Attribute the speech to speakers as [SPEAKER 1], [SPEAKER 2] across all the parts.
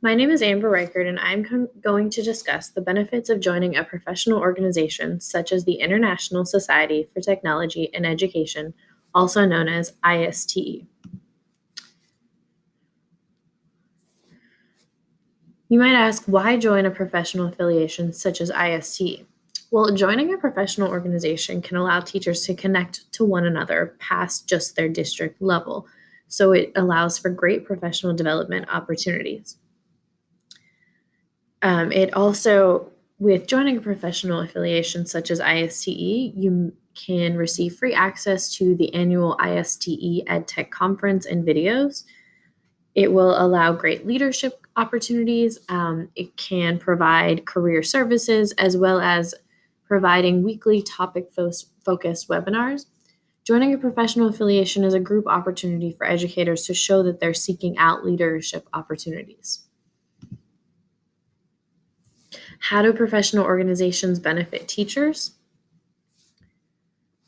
[SPEAKER 1] My name is Amber Reichert, and I'm going to discuss the benefits of joining a professional organization such as the International Society for Technology and Education, also known as ISTE. You might ask, why join a professional affiliation such as ISTE? Well, joining a professional organization can allow teachers to connect to one another past just their district level, so it allows for great professional development opportunities. With joining a professional affiliation such as ISTE, you can receive free access to the annual ISTE EdTech conference and videos. It will allow great leadership opportunities. It can provide career services as well as providing weekly topic-focused webinars. Joining a professional affiliation is a group opportunity for educators to show that they're seeking out leadership opportunities. How do professional organizations benefit teachers?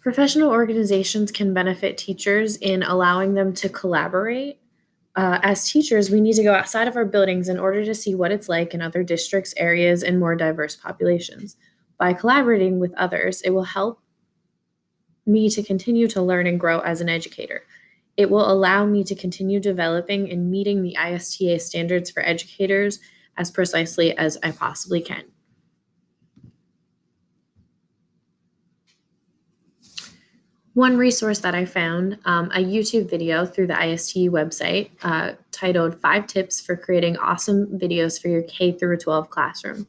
[SPEAKER 1] Professional organizations can benefit teachers in allowing them to collaborate. As teachers, we need to go outside of our buildings in order to see what it's like in other districts, areas, and more diverse populations. By collaborating with others, it will help me to continue to learn and grow as an educator. It will allow me to continue developing and meeting the ISTA standards for educators as precisely as I possibly can. One resource that I found, a YouTube video through the ISTE website titled 5 Tips for Creating Awesome Videos for Your K through 12 Classroom.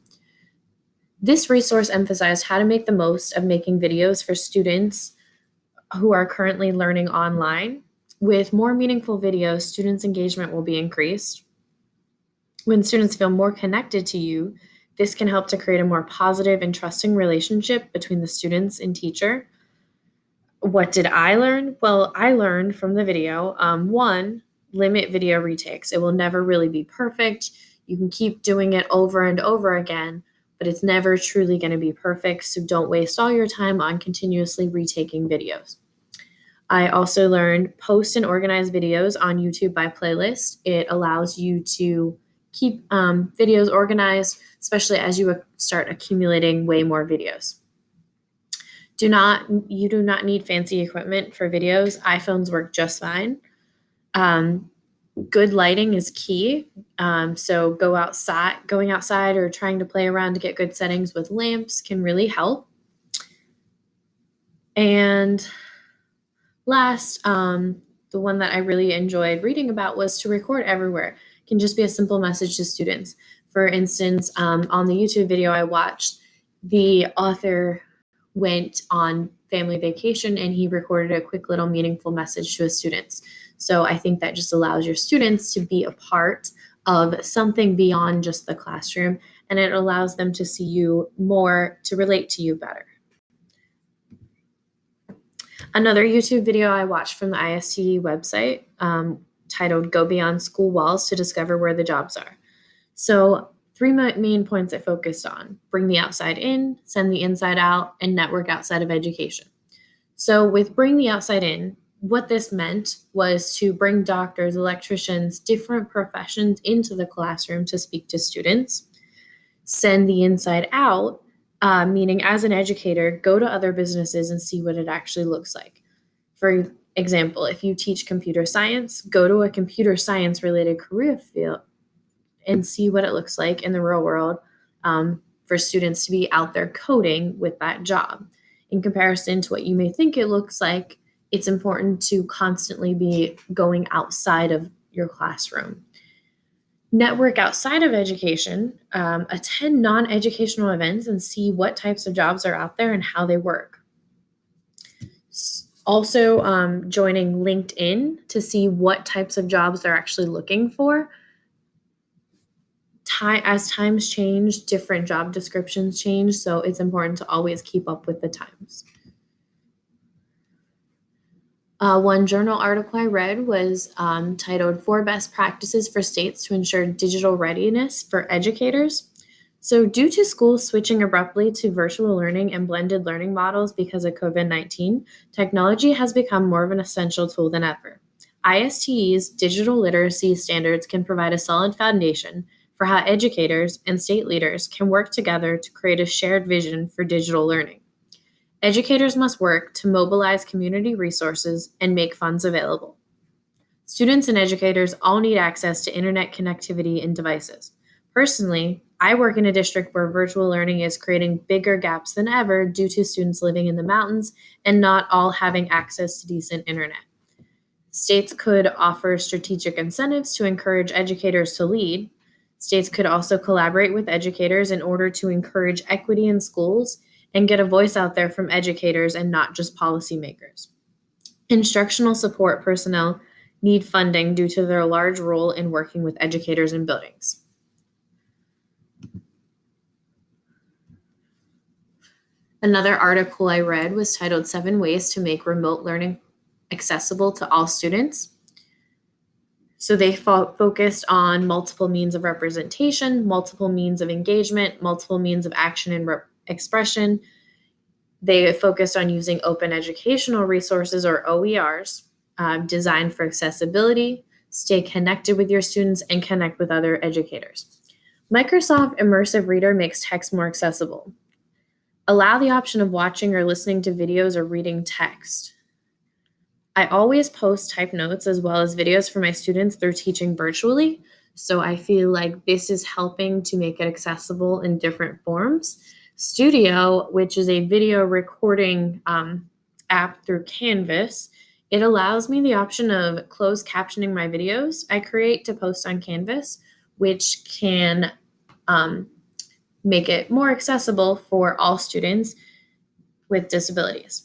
[SPEAKER 1] This resource emphasized how to make the most of making videos for students who are currently learning online. With more meaningful videos, students' engagement will be increased. When students feel more connected to you, this can help to create a more positive and trusting relationship between the students and teacher. What did I learn? Well, I learned from the video, one, limit video retakes. It will never really be perfect. You can keep doing it over and over again, but it's never truly going to be perfect. So don't waste all your time on continuously retaking videos. I also learned post and organize videos on YouTube by playlist. It allows you to keep videos organized, especially as you start accumulating way more videos. You do not need fancy equipment for videos. iPhones work just fine. Good lighting is key. So going outside or trying to play around to get good settings with lamps can really help. And last, the one that I really enjoyed reading about was to record everywhere. It can just be a simple message to students. For instance, on the YouTube video I watched, the author went on family vacation and he recorded a quick little meaningful message to his students. So I think that just allows your students to be a part of something beyond just the classroom, and it allows them to see you more, to relate to you better. Another YouTube video I watched from the ISTE website titled Go Beyond School Walls to Discover Where the Jobs Are. So 3 main points it focused on: bring the outside in, send the inside out, and network outside of education. So with bring the outside in, what this meant was to bring doctors, electricians, different professions into the classroom to speak to students. Send the inside out, meaning as an educator, go to other businesses and see what it actually looks like. For example, if you teach computer science, go to a computer science related career field and see what it looks like in the real world for students to be out there coding with that job. In comparison to what you may think it looks like, it's important to constantly be going outside of your classroom. Network outside of education, attend non-educational events and see what types of jobs are out there and how they work. Also, joining LinkedIn to see what types of jobs they're actually looking for. As times change, different job descriptions change, so it's important to always keep up with the times. One journal article I read was titled 4 Best Practices for States to Ensure Digital Readiness for Educators. So due to schools switching abruptly to virtual learning and blended learning models because of COVID-19, technology has become more of an essential tool than ever. ISTE's digital literacy standards can provide a solid foundation for how educators and state leaders can work together to create a shared vision for digital learning. Educators must work to mobilize community resources and make funds available. Students and educators all need access to internet connectivity and devices. Personally, I work in a district where virtual learning is creating bigger gaps than ever due to students living in the mountains and not all having access to decent internet. States could offer strategic incentives to encourage educators to lead. States could also collaborate with educators in order to encourage equity in schools and get a voice out there from educators and not just policymakers. Instructional support personnel need funding due to their large role in working with educators in buildings. Another article I read was titled 7 Ways to Make Remote Learning Accessible to All Students. So they focused on multiple means of representation, multiple means of engagement, multiple means of action and expression. They focused on using open educational resources or OERs, designed for accessibility, stay connected with your students, and connect with other educators. Microsoft Immersive Reader makes text more accessible. Allow the option of watching or listening to videos or reading text. I always post type notes as well as videos for my students through teaching virtually, so I feel like this is helping to make it accessible in different forms. Studio, which is a video recording app through Canvas, it allows me the option of closed captioning my videos I create to post on Canvas, which can make it more accessible for all students with disabilities.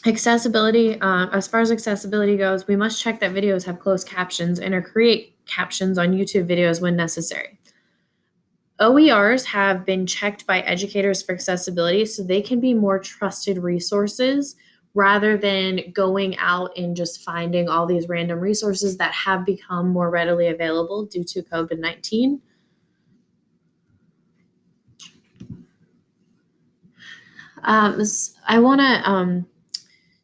[SPEAKER 1] Accessibility, as far as accessibility goes, we must check that videos have closed captions and or create captions on YouTube videos when necessary. OERs have been checked by educators for accessibility so they can be more trusted resources rather than going out and just finding all these random resources that have become more readily available due to COVID-19. I want to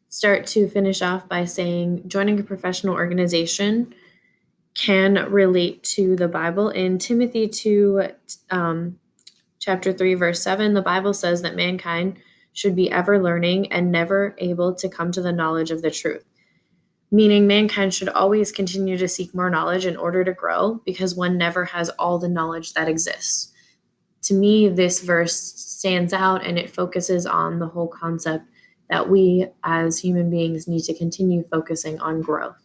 [SPEAKER 1] start to finish off by saying joining a professional organization can relate to the Bible. In Timothy 2, chapter 3, verse 7, the Bible says that mankind should be ever learning and never able to come to the knowledge of the truth. Meaning mankind should always continue to seek more knowledge in order to grow because one never has all the knowledge that exists. To me, this verse stands out and it focuses on the whole concept that we as human beings need to continue focusing on growth.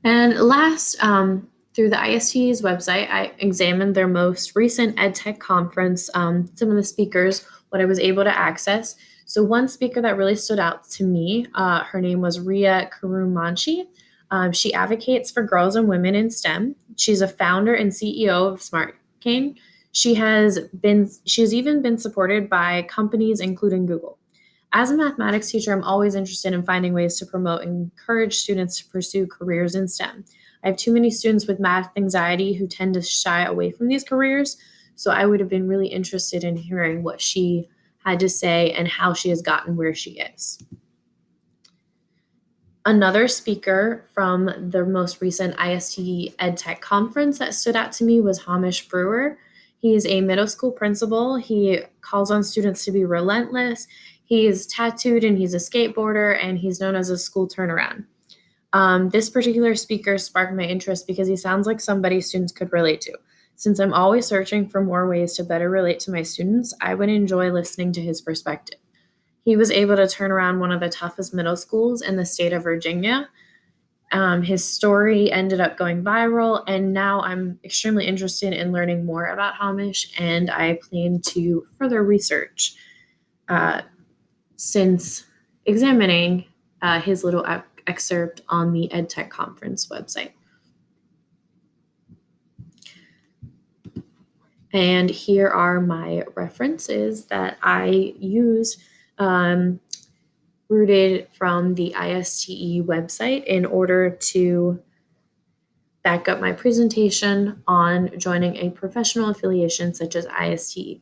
[SPEAKER 1] And last, through the IST's website, I examined their most recent EdTech conference, some of the speakers, what I was able to access. So one speaker that really stood out to me, her name was Ria Karumanchi. She advocates for girls and women in STEM. She's a founder and CEO of SmartCane. She has even been supported by companies including Google. As a mathematics teacher, I'm always interested in finding ways to promote and encourage students to pursue careers in STEM. I have too many students with math anxiety who tend to shy away from these careers, so I would have been really interested in hearing what she had to say and how she has gotten where she is. Another speaker from the most recent ISTE EdTech conference that stood out to me was Hamish Brewer. He's a middle school principal. He calls on students to be relentless. He's tattooed and he's a skateboarder and he's known as a school turnaround. This particular speaker sparked my interest because he sounds like somebody students could relate to. Since I'm always searching for more ways to better relate to my students, I would enjoy listening to his perspective. He was able to turn around one of the toughest middle schools in the state of Virginia. His story ended up going viral, and now I'm extremely interested in learning more about Hamish, and I plan to further research since examining his little excerpt on the EdTech conference website. And here are my references that I used, rooted from the ISTE website in order to back up my presentation on joining a professional affiliation such as ISTE.